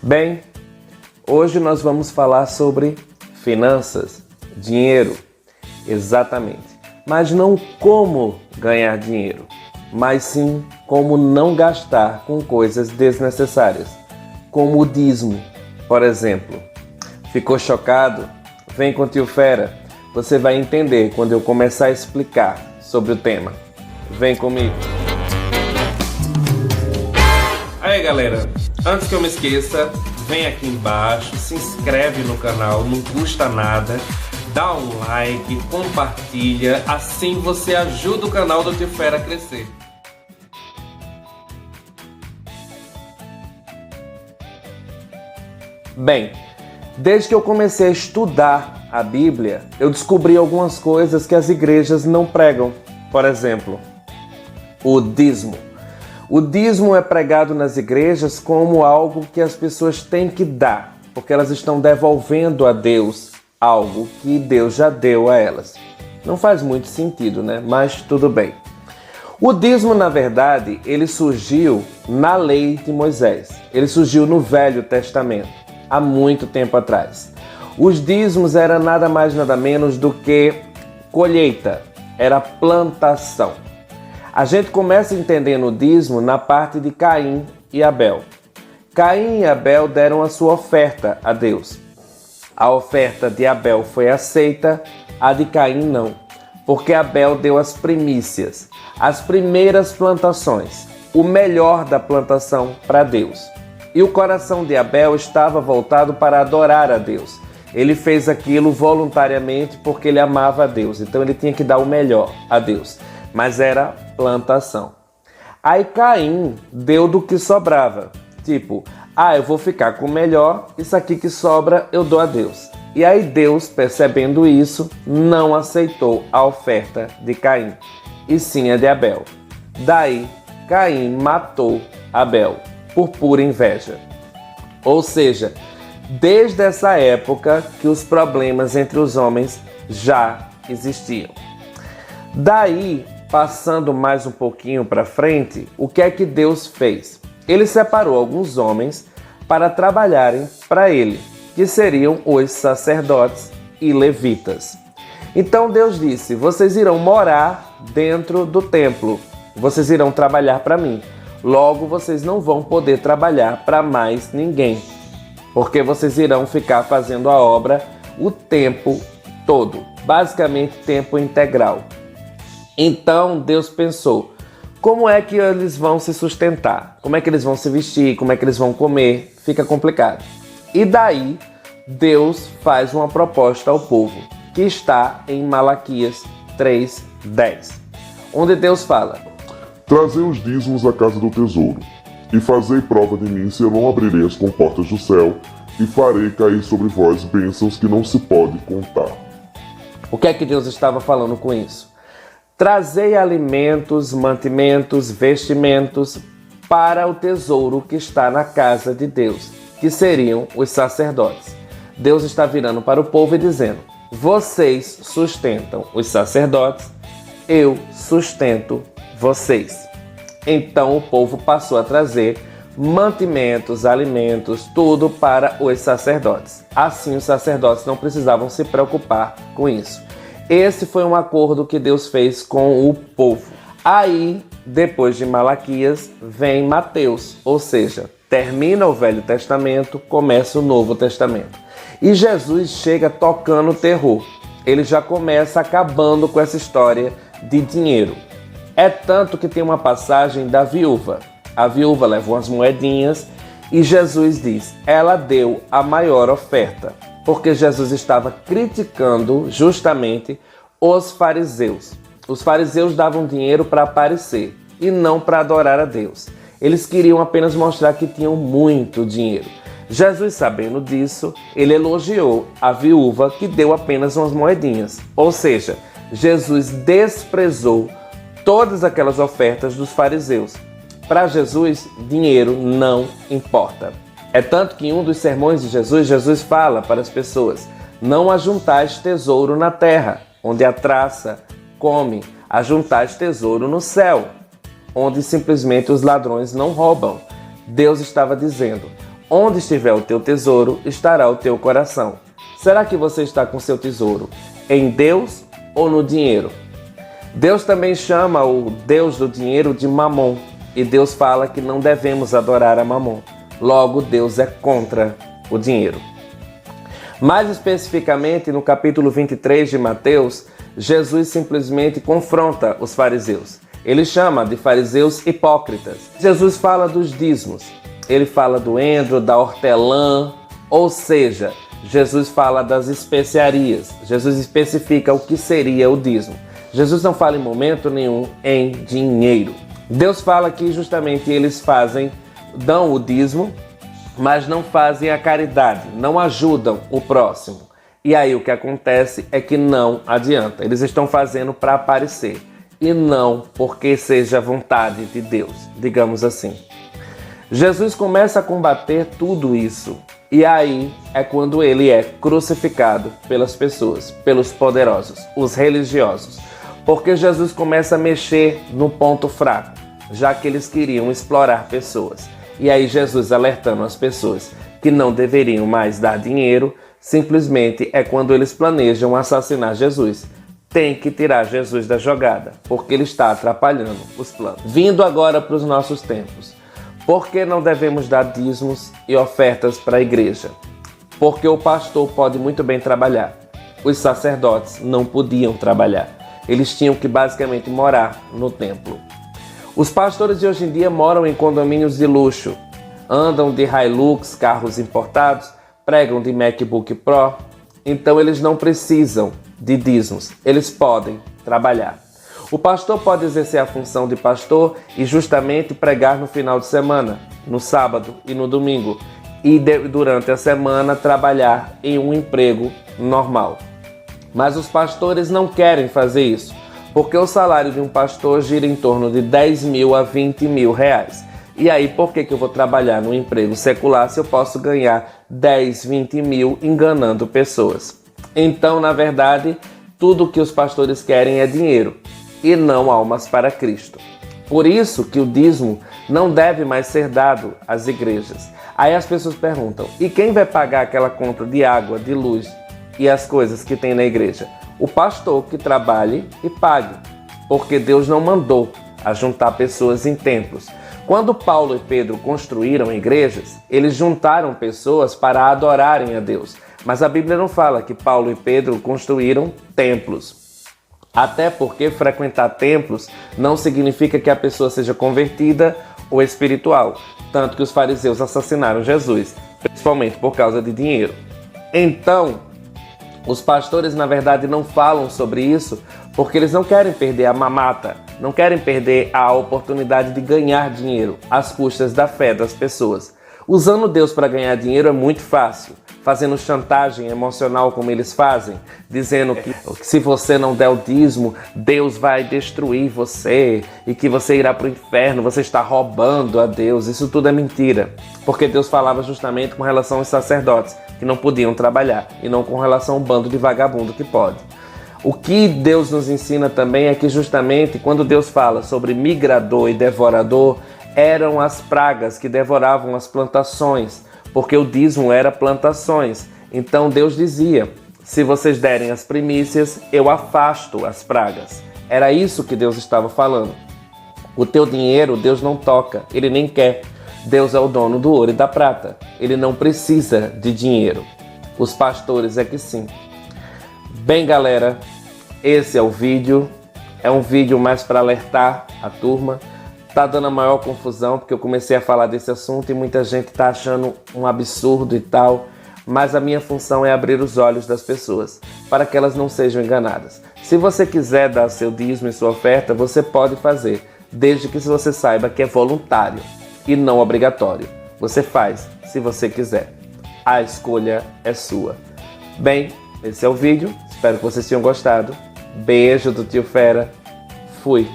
Bem, hoje nós vamos falar sobre finanças, dinheiro, exatamente. Mas não como ganhar dinheiro, mas sim como não gastar com coisas desnecessárias, como o dízimo, por exemplo. Ficou chocado? Vem com o Tio Fera, você vai entender quando eu começar a explicar sobre o tema. Vem comigo! Aí galera, antes que eu me esqueça, vem aqui embaixo, se inscreve no canal, não custa nada, dá um like, compartilha, assim você ajuda o canal do Tio Fera a crescer. Bem, desde que eu comecei a estudar a Bíblia, eu descobri algumas coisas que as igrejas não pregam. Por exemplo, o dízimo. O dízimo é pregado nas igrejas como algo que as pessoas têm que dar, porque elas estão devolvendo a Deus algo que Deus já deu a elas. Não faz muito sentido, né? Mas tudo bem. O dízimo, na verdade, ele surgiu na lei de Moisés. Ele surgiu no Velho Testamento, há muito tempo atrás. Os dízimos eram nada mais nada menos do que colheita, era plantação. A gente começa entendendo o dízimo na parte de Caim e Abel. Caim e Abel deram a sua oferta a Deus. A oferta de Abel foi aceita, a de Caim não, porque Abel deu as primícias, as primeiras plantações, o melhor da plantação para Deus. E o coração de Abel estava voltado para adorar a Deus. Ele fez aquilo voluntariamente porque ele amava a Deus, então ele tinha que dar o melhor a Deus. Mas era plantação. Aí Caim deu do que sobrava. Tipo, eu vou ficar com o melhor, isso aqui que sobra eu dou a Deus. E aí Deus, percebendo isso, não aceitou a oferta de Caim, e sim a de Abel. Daí, Caim matou Abel, por pura inveja. Ou seja, desde essa época que os problemas entre os homens já existiam. Daí, passando mais um pouquinho para frente, o que é que Deus fez? Ele separou alguns homens para trabalharem para ele, que seriam os sacerdotes e levitas. Então Deus disse: vocês irão morar dentro do templo, vocês irão trabalhar para mim. Logo, vocês não vão poder trabalhar para mais ninguém, porque vocês irão ficar fazendo a obra o tempo todo, basicamente tempo integral. Então Deus pensou, como é que eles vão se sustentar? Como é que eles vão se vestir? Como é que eles vão comer? Fica complicado. E daí Deus faz uma proposta ao povo, que está em Malaquias 3:10, onde Deus fala: Trazei os dízimos à casa do tesouro, e fazei prova de mim se eu não abrirei as comportas do céu, e farei cair sobre vós bênçãos que não se pode contar. O que é que Deus estava falando com isso? Trazei alimentos, mantimentos, vestimentos para o tesouro que está na casa de Deus, que seriam os sacerdotes. Deus está virando para o povo e dizendo: vocês sustentam os sacerdotes, eu sustento vocês. Então o povo passou a trazer mantimentos, alimentos, tudo para os sacerdotes. Assim os sacerdotes não precisavam se preocupar com isso. Esse foi um acordo que Deus fez com o povo. Aí, depois de Malaquias, vem Mateus, ou seja, termina o Velho Testamento, começa o Novo Testamento. E Jesus chega tocando terror. Ele já começa acabando com essa história de dinheiro. É tanto que tem uma passagem da viúva. A viúva levou umas moedinhas e Jesus diz: ela deu a maior oferta. Porque Jesus estava criticando justamente os fariseus. Os fariseus davam dinheiro para aparecer e não para adorar a Deus. Eles queriam apenas mostrar que tinham muito dinheiro. Jesus, sabendo disso, ele elogiou a viúva que deu apenas umas moedinhas. Ou seja, Jesus desprezou todas aquelas ofertas dos fariseus. Para Jesus, dinheiro não importa. É tanto que em um dos sermões de Jesus, Jesus fala para as pessoas: não ajuntais tesouro na terra, onde a traça come, ajuntais tesouro no céu, onde simplesmente os ladrões não roubam. Deus estava dizendo: Onde estiver o teu tesouro, estará o teu coração. Será que você está com seu tesouro em Deus ou no dinheiro? Deus também chama o Deus do dinheiro de Mamon, e Deus fala que não devemos adorar a Mamon. Logo, Deus é contra o dinheiro. Mais especificamente, no capítulo 23 de Mateus, Jesus simplesmente confronta os fariseus. Ele chama de fariseus hipócritas. Jesus fala dos dízimos. Ele fala do endro, da hortelã, ou seja, Jesus fala das especiarias. Jesus especifica o que seria o dízimo. Jesus não fala em momento nenhum em dinheiro. Deus fala que justamente eles dão o dízimo, mas não fazem a caridade, não ajudam o próximo. E aí o que acontece é que não adianta. Eles estão fazendo para aparecer e não porque seja a vontade de Deus, digamos assim. Jesus começa a combater tudo isso. E aí é quando ele é crucificado pelas pessoas, pelos poderosos, os religiosos. Porque Jesus começa a mexer no ponto fraco, já que eles queriam explorar pessoas. E aí Jesus alertando as pessoas que não deveriam mais dar dinheiro, simplesmente é quando eles planejam assassinar Jesus. Tem que tirar Jesus da jogada, porque ele está atrapalhando os planos. Vindo agora para os nossos tempos. Por que não devemos dar dízimos e ofertas para a igreja? Porque o pastor pode muito bem trabalhar. Os sacerdotes não podiam trabalhar. Eles tinham que basicamente morar no templo. Os pastores de hoje em dia moram em condomínios de luxo, andam de Hilux, carros importados, pregam de MacBook Pro, então eles não precisam de dízimos, eles podem trabalhar. O pastor pode exercer a função de pastor e justamente pregar no final de semana, no sábado e no domingo, e durante a semana trabalhar em um emprego normal. Mas os pastores não querem fazer isso, porque o salário de um pastor gira em torno de 10 mil a 20 mil reais. E aí, por que eu vou trabalhar num emprego secular se eu posso ganhar 10, 20 mil enganando pessoas? Então, na verdade, tudo que os pastores querem é dinheiro e não almas para Cristo. Por isso que o dízimo não deve mais ser dado às igrejas. Aí as pessoas perguntam, e quem vai pagar aquela conta de água, de luz e as coisas que tem na igreja? O pastor que trabalhe e pague, porque Deus não mandou a juntar pessoas em templos. Quando Paulo e Pedro construíram igrejas, eles juntaram pessoas para adorarem a Deus. Mas a Bíblia não fala que Paulo e Pedro construíram templos. Até porque frequentar templos não significa que a pessoa seja convertida ou espiritual. Tanto que os fariseus assassinaram Jesus, principalmente por causa de dinheiro. Então, os pastores, na verdade, não falam sobre isso porque eles não querem perder a mamata, não querem perder a oportunidade de ganhar dinheiro às custas da fé das pessoas. Usando Deus para ganhar dinheiro é muito fácil, fazendo chantagem emocional como eles fazem, dizendo que se você não der o dízimo, Deus vai destruir você e que você irá para o inferno, você está roubando a Deus. Isso tudo é mentira, porque Deus falava justamente com relação aos sacerdotes, que não podiam trabalhar, e não com relação ao bando de vagabundo que pode. O que Deus nos ensina também é que justamente quando Deus fala sobre migrador e devorador, eram as pragas que devoravam as plantações, porque o dízimo era plantações. Então Deus dizia, se vocês derem as primícias, eu afasto as pragas. Era isso que Deus estava falando. O teu dinheiro Deus não toca, Ele nem quer. Deus é o dono do ouro e da prata. Ele não precisa de dinheiro. Os pastores é que sim. Bem, galera, esse é o vídeo. É um vídeo mais para alertar a turma. Tá dando a maior confusão porque eu comecei a falar desse assunto e muita gente tá achando um absurdo e tal. Mas a minha função é abrir os olhos das pessoas para que elas não sejam enganadas. Se você quiser dar seu dízimo e sua oferta, você pode fazer, desde que você saiba que é voluntário e não obrigatório. Você faz se você quiser. A escolha é sua. Bem, esse é o vídeo. Espero que vocês tenham gostado. Beijo do Tio Fera. Fui.